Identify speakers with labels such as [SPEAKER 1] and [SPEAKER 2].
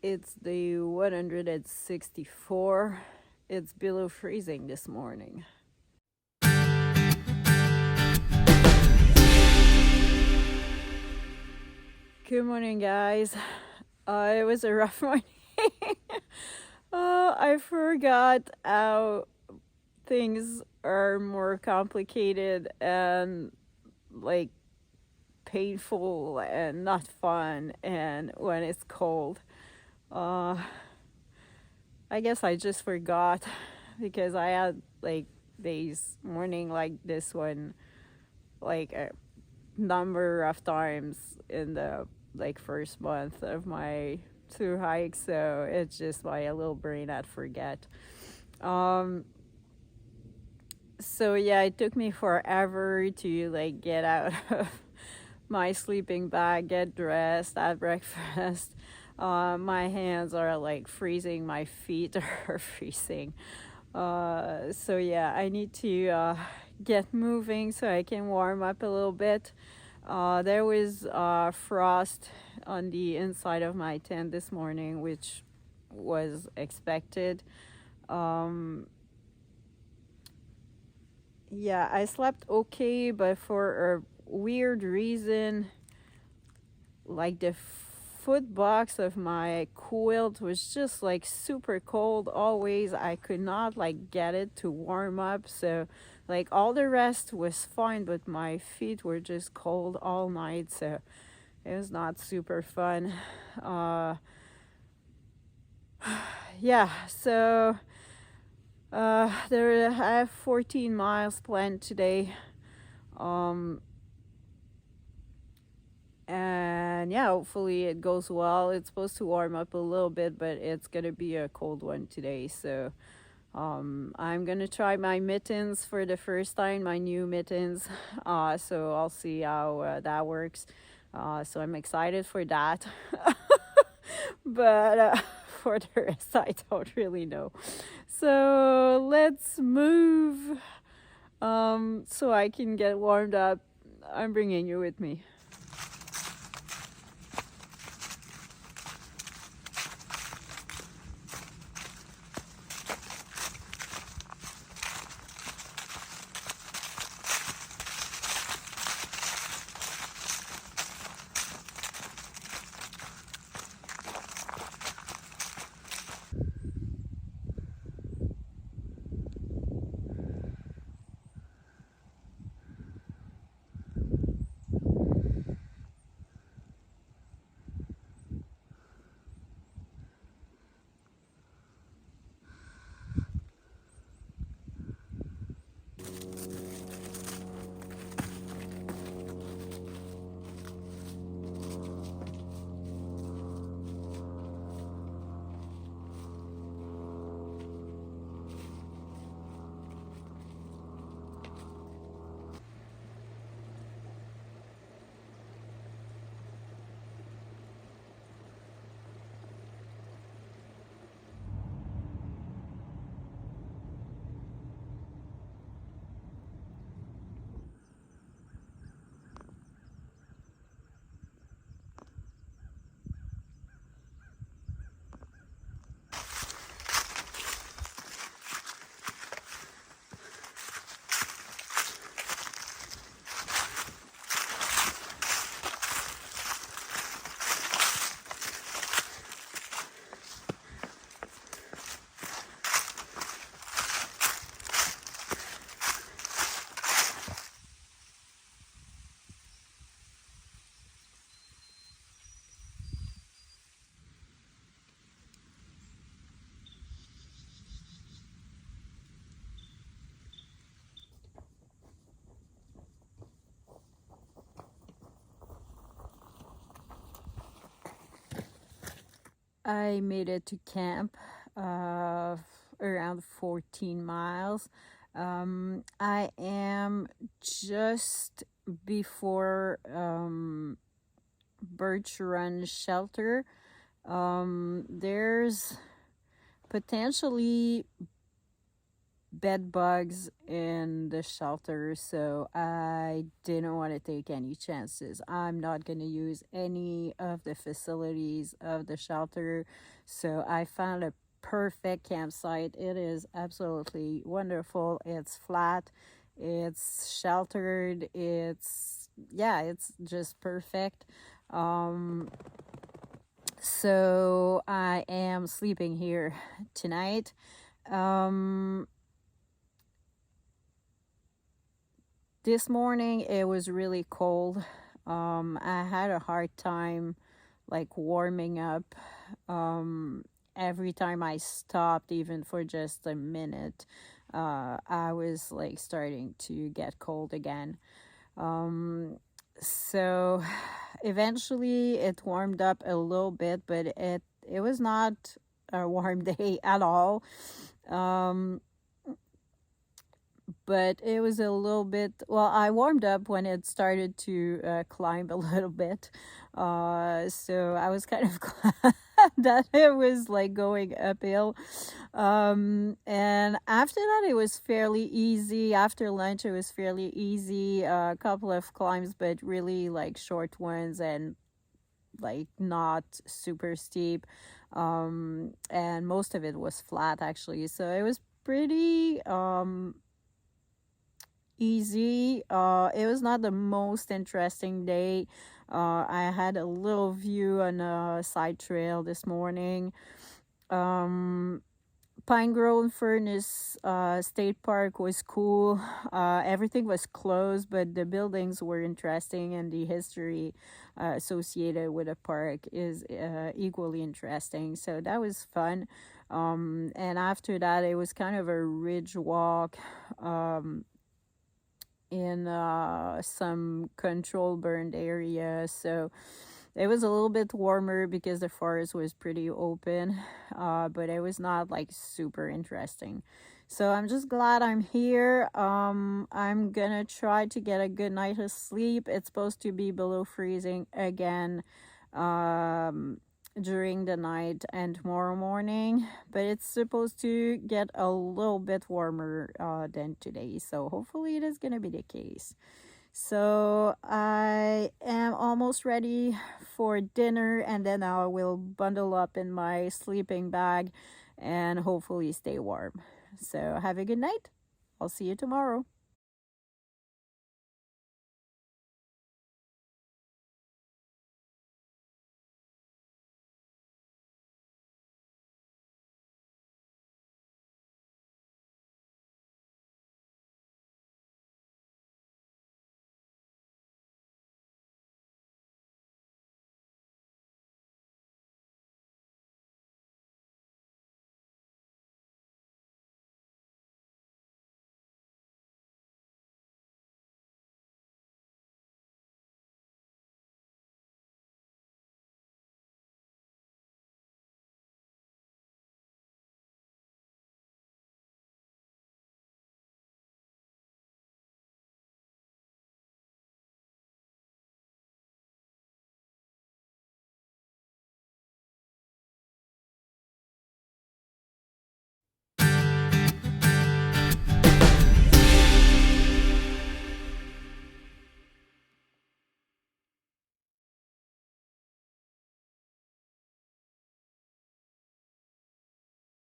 [SPEAKER 1] It's the 164. It's below freezing this morning. Good morning, guys. It was a rough morning. I forgot how things are more complicated and like painful and not fun, and when it's cold. Uh, I guess I just forgot because I had like days morning like this one like a number of times in the like first month of my Thruhike, so it's just my little brain that forget. Um, so yeah, it took me forever to like get out of my sleeping bag, get dressed, have breakfast. My hands are like freezing, my feet are freezing. So yeah, I need to get moving so I can warm up a little bit. There was frost on the inside of my tent this morning, which was expected. Um, yeah, I slept okay, but for a weird reason, like the foot box of my quilt was just like super cold always. I could not like get it to warm up, so like all the rest was fine, but my feet were just cold all night, so it was not super fun. uh yeah, so there I have 14 miles planned today. um And yeah, hopefully it goes well. It's supposed to warm up a little bit, but it's gonna be a cold one today. So I'm gonna try my mittens for the first time, my new mittens. So I'll see how that works. So I'm excited for that. But for the rest, I don't really know. So let's move so I can get warmed up. I'm bringing you with me. I made it to camp around 14 miles. I am just before Birch Run shelter. There's potentially bed bugs in the shelter, so I didn't want to take any chances. I'm not going to use any of the facilities of the shelter, so I found a perfect campsite. It is absolutely wonderful. It's flat, it's sheltered, it's just perfect. Um, so I am sleeping here tonight. Um, this morning it was really cold. I had a hard time like warming up. Um, every time I stopped, even for just a minute, I was like starting to get cold again. Um, so eventually it warmed up a little bit, but it was not a warm day at all. Um, but it was a little bit, well, I warmed up when it started to climb a little bit, so I was kind of glad that it was like going uphill. And after that it was fairly easy. After lunch it was fairly easy, a couple of climbs, but really like short ones and like not super steep. And most of it was flat actually, so it was pretty easy. It was not the most interesting day. I had a little view on a side trail this morning. Um, Pine Grove Furnace State Park was cool. Everything was closed, but the buildings were interesting, and the history associated with the park is equally interesting. So that was fun. And after that, it was kind of a ridge walk. In some control burned area, so it was a little bit warmer because the forest was pretty open, but it was not like super interesting. So I'm just glad I'm here. I'm gonna try to get a good night of sleep. It's supposed to be below freezing again. During the night and tomorrow morning, but it's supposed to get a little bit warmer than today, so hopefully it is going to be the case. So I am almost ready for dinner, and then I will bundle up in my sleeping bag and hopefully stay warm. So have a good night. I'll see you tomorrow.